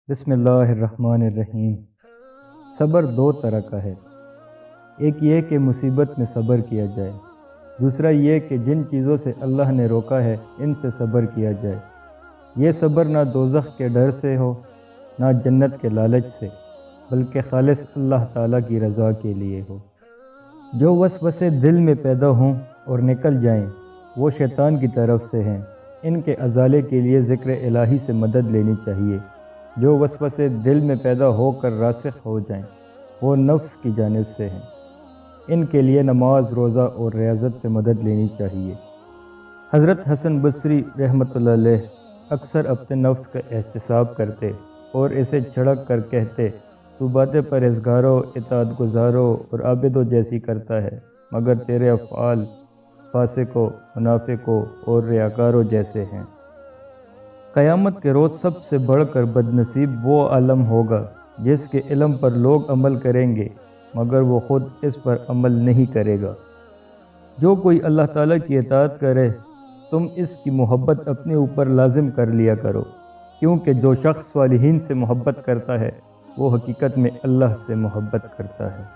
بسم اللہ الرحمن الرحیم۔ صبر دو طرح کا ہے، ایک یہ کہ مصیبت میں صبر کیا جائے، دوسرا یہ کہ جن چیزوں سے اللہ نے روکا ہے ان سے صبر کیا جائے۔ یہ صبر نہ دوزخ کے ڈر سے ہو نہ جنت کے لالچ سے، بلکہ خالص اللہ تعالیٰ کی رضا کے لیے ہو۔ جو وسوسے دل میں پیدا ہوں اور نکل جائیں وہ شیطان کی طرف سے ہیں، ان کے ازالے کے لیے ذکر الہی سے مدد لینی چاہیے۔ جو وسوسے دل میں پیدا ہو کر راسخ ہو جائیں وہ نفس کی جانب سے ہیں، ان کے لیے نماز، روزہ اور ریاضت سے مدد لینی چاہیے۔ حضرت حسن بصری رحمۃ اللہ علیہ اکثر اپنے نفس کا احتساب کرتے اور اسے چھڑک کر کہتے، تو باتیں پرہیزگاروں، اطاعت گزاروں اور عابدوں جیسی کرتا ہے، مگر تیرے افعال فاسقوں، منافقوں اور ریاکاروں جیسے ہیں۔ قیامت کے روز سب سے بڑھ کر بد نصیب وہ عالم ہوگا جس کے علم پر لوگ عمل کریں گے مگر وہ خود اس پر عمل نہیں کرے گا۔ جو کوئی اللہ تعالیٰ کی اطاعت کرے تم اس کی محبت اپنے اوپر لازم کر لیا کرو، کیونکہ جو شخص صالحین سے محبت کرتا ہے وہ حقیقت میں اللہ سے محبت کرتا ہے۔